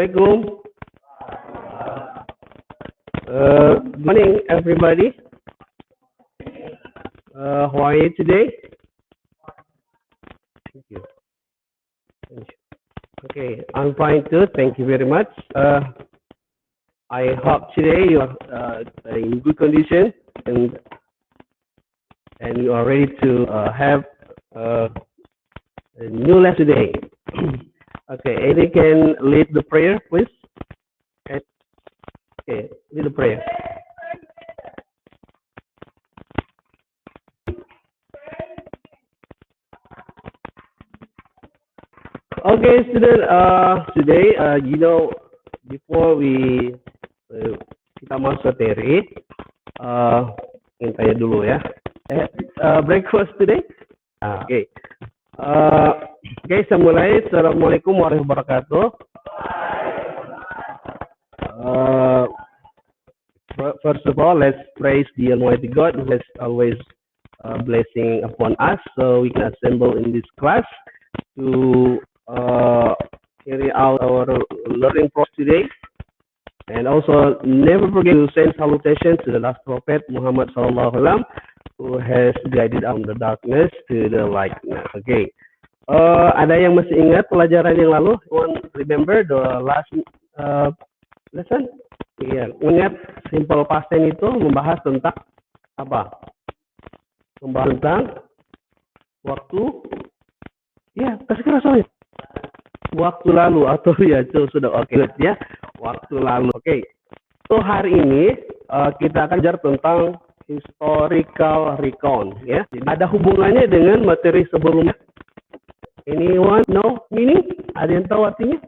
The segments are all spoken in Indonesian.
Assalamualaikum. Good morning, everybody. How are you today? Thank you. Okay, I'm fine too. Thank you very much. I hope today you are in good condition and you are ready to have a new lesson today. Okay, Eddie can lead the prayer, please. Okay, lead the prayer. Okay, student. Today, before kita masuk materi, ingin tanya dulu ya. Breakfast today? Okay. Okay, saya mulai. Assalamualaikum warahmatullahi wabarakatuh. First of all, let's praise the Almighty God who has always blessing upon us, so we can assemble in this class to carry out our learning process today. And also, never forget to send salutation to the last prophet Muhammad Sallallahu Alaihi Wasallam, who has guided out the darkness to the light. Okay. Ada yang masih ingat pelajaran yang lalu? One remember the last lesson? Iya, ingat simple past tense itu membahas tentang apa? Membahas tentang waktu. Ya, kasih kerasanya. Waktu lalu atau ya itu sudah oke ya. Waktu lalu. Oke. So hari ini kita akan belajar tentang historical recount ya. Jadi, ada hubungannya dengan materi sebelumnya. Anyone know meaning? Ada yang tahu artinya?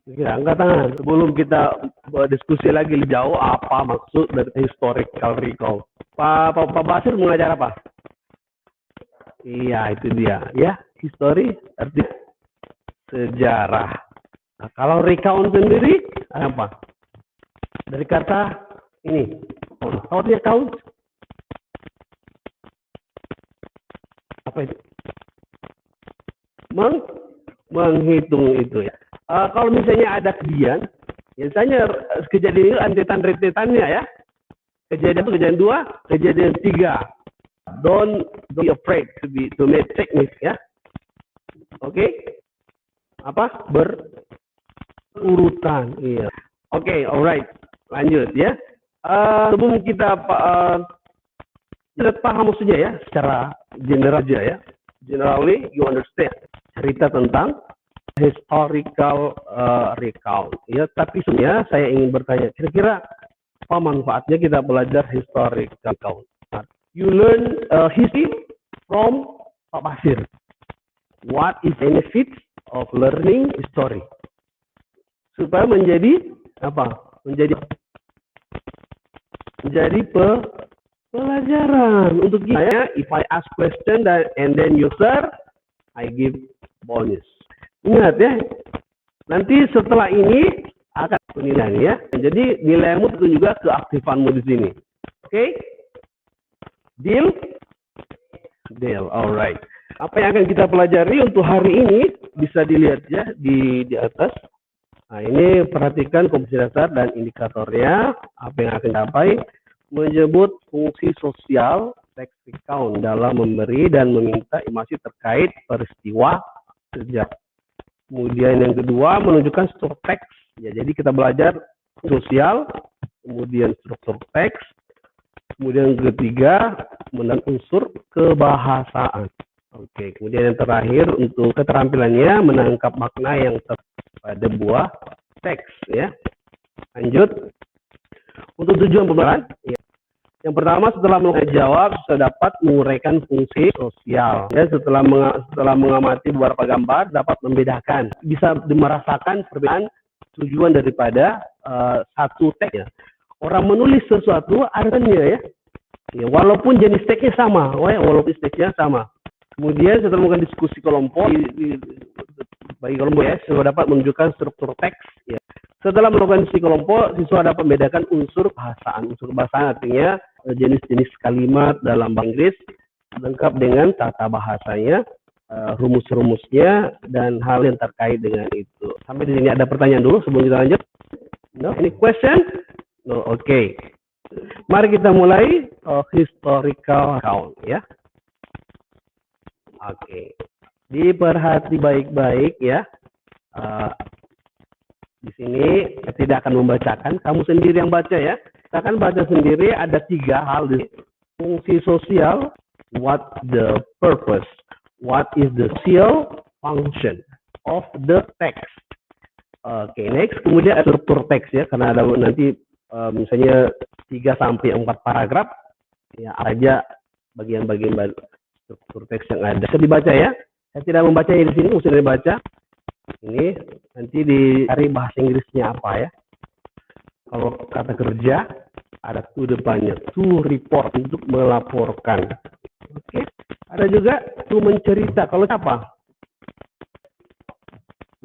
Ya, angkat tangan. Sebelum kita berdiskusi lagi lebih jauh apa maksud dari historical recount. Pak Basir mengajar apa? Iya, itu dia ya. History artinya sejarah. Nah, kalau recount sendiri apa? Dari kata ini. Artinya count. Apa itu? Menghitung itu ya. Kalau misalnya ada kejadian, biasanya kejadian itu rentetan-rentetannya ya. Kejadian itu kejadian 2, kejadian 3. Don't be afraid to make technique ya. Oke? Apa? Berurutan. Iya. Oke, alright. Lanjut ya. Sebelum kita paham maksudnya ya, secara general aja ya. Generally, you understand. Cerita tentang historical recount. Ya, tapi sebenarnya saya ingin bertanya, kira-kira apa manfaatnya kita belajar historical recount? You learn history from Pak Basir. What is benefit of learning history? Supaya menjadi apa? Menjadi pelajaran untuk saya. If I ask question and then you answer, I give bonus. Ingat ya. Nanti setelah ini akan penilaian ya. Jadi nilaimu itu juga keaktifanmu di sini. Oke? Okay? Deal? Deal. Alright. Apa yang akan kita pelajari untuk hari ini bisa dilihat ya di atas. Nah, ini perhatikan komposisi dasar dan indikatornya. Apa yang akan dicapai? Menyebut fungsi sosial text recount dalam memberi dan meminta informasi terkait peristiwa sejarah. Kemudian yang kedua menunjukkan struktur teks. Ya, jadi kita belajar sosial, kemudian struktur teks. Kemudian yang ketiga, unsur kebahasaan. Oke, kemudian yang terakhir untuk keterampilannya menangkap makna yang pada buah teks ya. Lanjut. Untuk tujuan pembelajaran, ya. Yang pertama setelah menjawab sudah dapat menguraikan fungsi sosial. Ya, setelah mengamati beberapa gambar dapat membedakan, bisa merasakan perbedaan tujuan daripada satu teks ya. Orang menulis sesuatu artinya ya. Ya, walaupun jenis teksnya sama, Kemudian setelah melakukan diskusi kelompok bagi kelompok ya, siswa dapat menunjukkan struktur teks ya. Setelah melakukan diskusi kelompok, siswa dapat membedakan unsur bahasaan. Unsur bahasaan artinya jenis-jenis kalimat dalam bahasa Inggris lengkap dengan tata bahasanya. rumus-rumusnya dan hal yang terkait dengan itu. Sampai di sini ada pertanyaan dulu sebelum kita lanjut? No, any question? No, oke. Okay. Mari kita mulai historical account ya. Oke. Okay. Diperhati baik-baik ya. Di sini saya tidak akan membacakan, kamu sendiri yang baca ya. Kita akan baca sendiri, ada 3 hal di fungsi sosial, what the purpose, what is the social function of the text. Oke, next, kemudian struktur teks ya, karena ada nanti misalnya 3 sampai 4 paragraf, ya aja bagian-bagian struktur teks yang ada. Bisa dibaca ya. Saya tidak membaca di sini, mesti dibaca. Ini nanti dicari bahasa Inggrisnya apa ya. Kalau kata kerja ada to depannya, to report untuk melaporkan. Oke. Ada juga to mencerita. Kalau apa?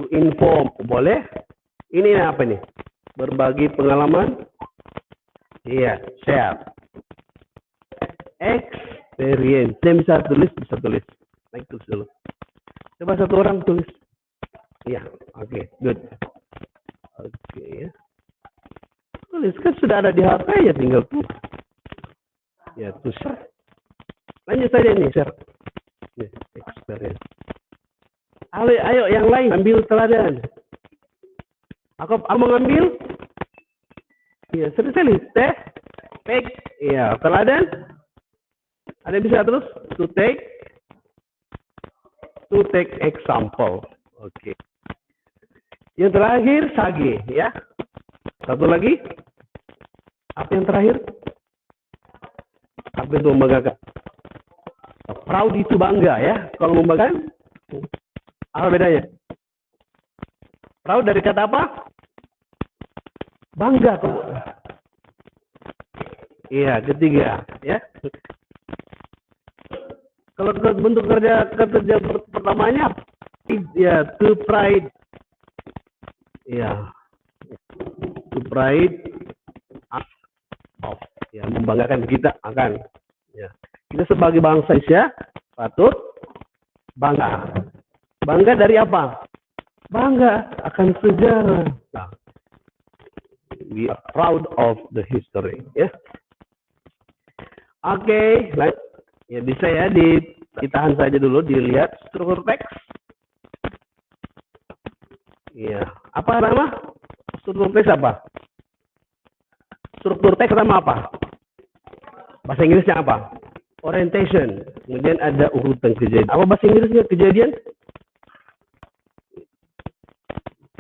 To inform, boleh. Ini apa nih? Berbagi pengalaman. Iya, share. Experience. Saya bisa tulis. Naik tulis dulu. Coba satu orang tulis. Iya, oke, good. Oke ya. Tulis kan sudah ada di HP ya, tinggal tulis. Ya, tulis. Lanjut saja nih, share. Experience. Ayo yang lain ambil teladan. Aku mengambil. Iya, sekali take. Iya, teladan. Ada bisa terus to take example. Oke. Yang terakhir sage ya. Satu lagi. Apa yang terakhir? Apa itu membanggakan? Proud itu bangga ya. Kalau membanggakan, apa bedanya? Proud dari kata apa? Bangga tuh. Iya, ketiga ya. Kalau bentuk kerja pertamanya ya to pride. Ya. To pride of ya, membanggakan kita akan ya. Kita sebagai bangsa Indonesia patut bangga. Bangga dari apa? Bangga akan sejarah. Nah, we are proud of the history ya. Oke, baik. Ya bisa ya ditahan saja dulu, dilihat struktur teks. Iya, apa nama? Struktur teks apa? Struktur teks sama apa? Bahasa Inggrisnya apa? Orientation. Kemudian ada urutan kejadian. Apa bahasa Inggrisnya kejadian?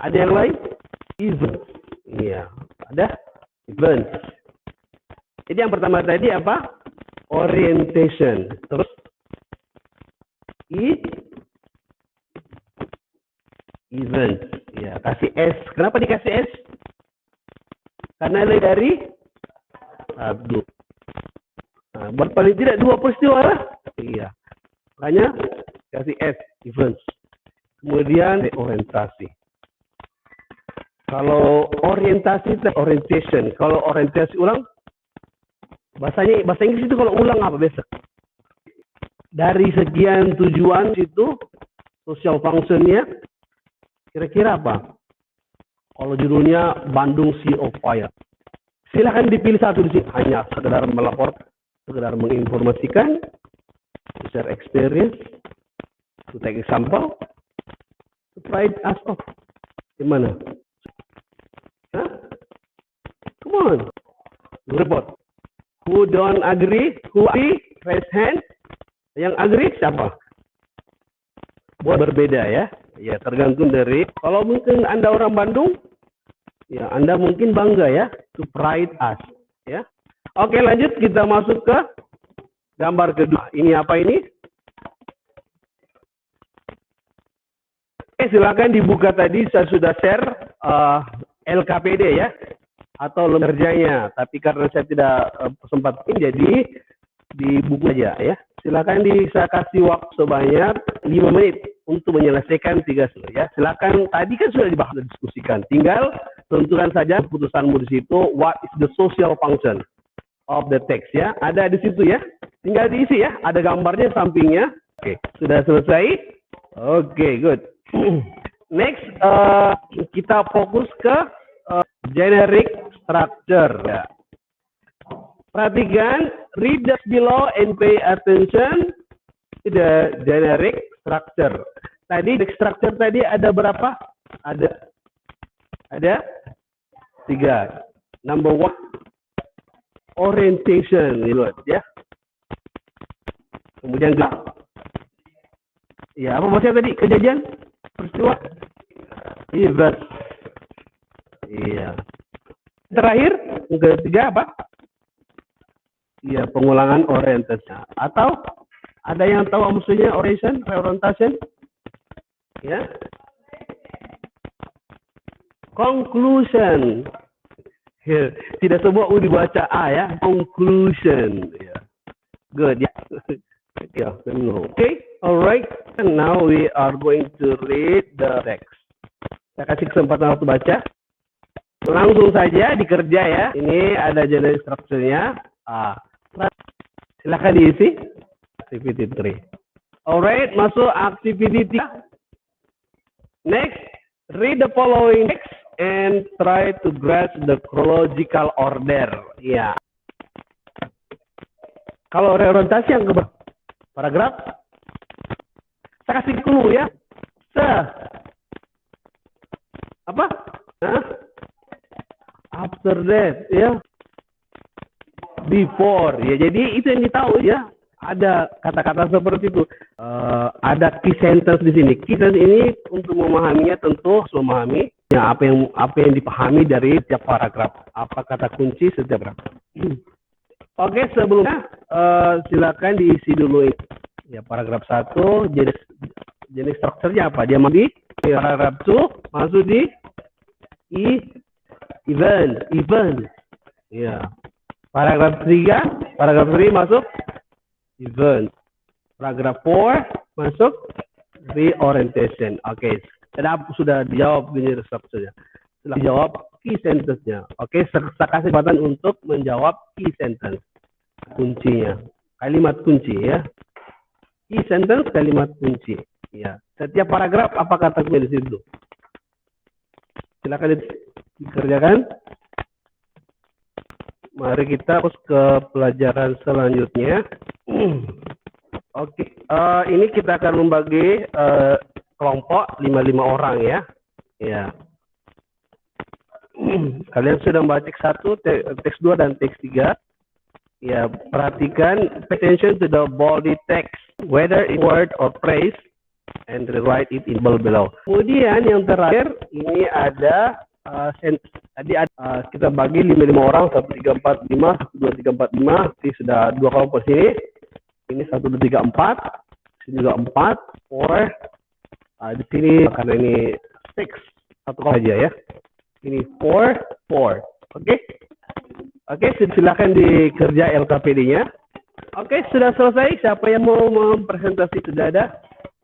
Ada yang lain? Event. Iya, ada event. Jadi yang pertama tadi apa? Orientation. Terus event. Ya, kasih S. Kenapa dikasih S? Karena dari satu. Nah, paling tidak 2 peristiwa lah. Iya. Makanya kasih S, events. Kemudian orientasi. Kalau orientasi, orientation. Kalau orientasi ulang, bahasa Inggris itu kalau ulang apa biasa? Dari sekian tujuan itu, social function-nya, kira-kira apa? Kalau judulnya Bandung Sea of Fire. Silahkan dipilih satu di sini. Hanya sekedar melapor, sekedar menginformasikan, share experience, to take example, to pride us of. Gimana? Hah? Come on. Report. Who don't agree? Who agree? Raise hand. Yang agree siapa? Buat berbeda ya. Ya tergantung dari, kalau mungkin Anda orang Bandung, ya Anda mungkin bangga ya, to pride us ya. Oke, lanjut kita masuk ke gambar kedua. Ini apa ini? Oke, silakan dibuka tadi, saya sudah share LKPD ya, atau lembar kerjanya. Tapi karena saya tidak sempat jadi di buku aja ya. Silakan saya kasih waktu sebanyak 5 menit untuk menyelesaikan 3 slide ya. Silakan, tadi kan sudah dibahas dan diskusikan. Tinggal tentukan saja keputusanmu di situ. What is the social function of the text ya? Ada di situ ya. Tinggal diisi ya. Ada gambarnya sampingnya. Oke, sudah selesai? Oke, good. Next, kita fokus ke generic structure. Ya. Perhatikan, read the below and pay attention to the generic structure. Tadi structure tadi ada berapa? Ada 3. Number 1, orientation, ya. Kemudian ya, apa maksudnya tadi? Kejadian, peristiwa, event. Iya. Terakhir, yang ketiga apa? Iya, pengulangan orientasinya. Atau ada yang tahu maksudnya reorientation? Ya. Conclusion. Ya. Tidak semua dibaca A ya. Conclusion. Ya. Good. Ya. Yeah, okay, alright. And now we are going to read the text. Saya kasih kesempatan waktu baca. Langsung saja dikerja ya. Ini ada generic structure-nya. Silakan diisi. Activity 3. Alright, masuk activity 3. Next, read the following text and try to grasp the chronological order. Ya. Kalau reorientasi yang ke paragraf, saya kasih clue ya. Apa? After that, ya. Before, ya. Jadi itu yang ditahu ya. Ada kata-kata seperti itu. Ada key sentence di sini. Key sentence ini untuk memahaminya tentu harus memahami ya, apa yang dipahami dari setiap paragraf. Apa kata kunci setiap paragraf. Oke, sebelumnya silakan diisi dulu ini. Ya, paragraf 1 jenis strukturnya apa? Dia masuk di paragraf 2 masuk di event. Ya. Paragraf 3 masuk event. Paragraf 4 masuk reorientation. Oke, sudah dijawab jenis strukturnya. Setelah dijawab key sentence-nya. Oke, saya kasih kesempatan untuk menjawab key sentence. Kuncinya. Kalimat kunci ya. Key sentence, kalimat kunci. Ya. Setiap paragraf apa kata-kata di situ? Silakan dikerjakan. Mari kita terus ke pelajaran selanjutnya. Oke, ini kita akan membagi kelompok 5 orang ya. Ya. Kalian sudah membaca teks 1, teks 2 dan teks 3. Ya, perhatikan, pay attention to the body text, whether in word or phrase, and rewrite it in below. Kemudian yang terakhir ini ada tadi kita bagi 5 orang, 1 3 4 5, 1 2 3 4 5. Ini sudah 2 kelompok sini. Ini 1 2 3 4. Sini juga 4, 4. Di sini karena ini 6 satu kelompok saja ya. Ini 4, 4. Oke. Oke, silakan dikerja LKPD-nya. Oke, sudah selesai. Siapa yang mau mempresentasi sudah ada?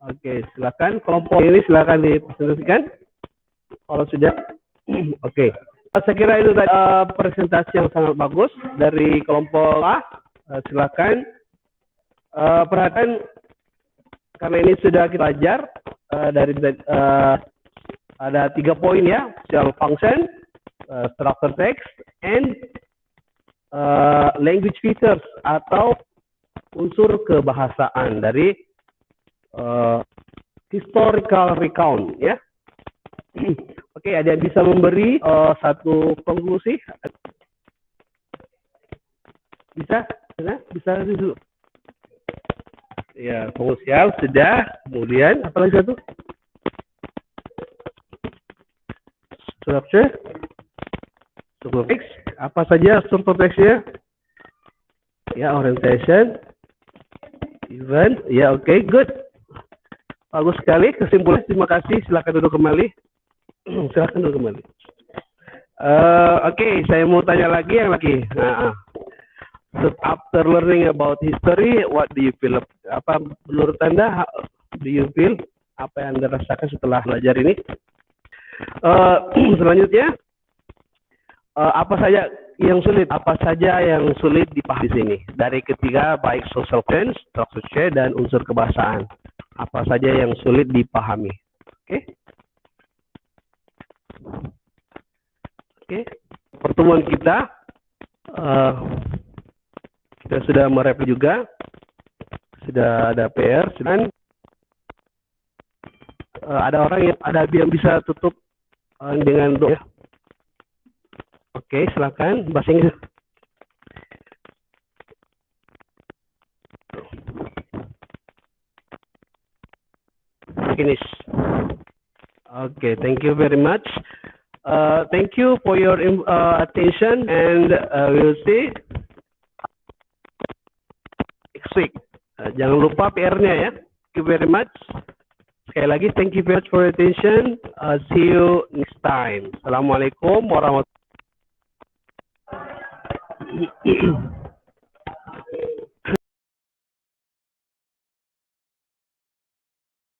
Oke, silakan. Kelompok ini silakan dipresentasikan. Kalau sudah. Oke. Saya kira itu tadi presentasi yang sangat bagus dari kelompok A. Silakan. Perhatikan, karena ini sudah kita ajar dari ada 3 poin ya, shell function, structure text, and language features atau unsur kebahasaan dari historical recount ya. Oke, ada yang bisa memberi satu konklusi? Bisa dulu. Ya, konklusial sudah. Kemudian apa lagi satu? Structure text. Apa saja struktur teksnya? Ya, orientation, event. Ya, oke, good. Bagus sekali. Kesimpulan, terima kasih. Silakan duduk kembali. Silakan duduk kembali. Oke, saya mau tanya lagi yang lagi. So after learning about history, what do you feel? Apa menurut Anda? Do you feel? Apa yang Anda rasakan setelah belajar ini? Selanjutnya, apa saja yang sulit, apa saja yang sulit dipahami di sini? Dari ketiga, baik social science, structure, dan unsur kebahasaan. Apa saja yang sulit dipahami? Oke. Oke. Pertemuan kita, kita sudah mereview juga. Sudah ada PR, dan ada orang yang bisa tutup dengan doa. Oke, silakan bahasa Inggris. Finish. Okay, thank you very much. Thank you for your attention, and we'll see next week. Jangan lupa PR-nya ya. Thank you very much. Sekali lagi, thank you very much for your attention. See you next time. Assalamualaikum warahmatullahi wabarakatuh.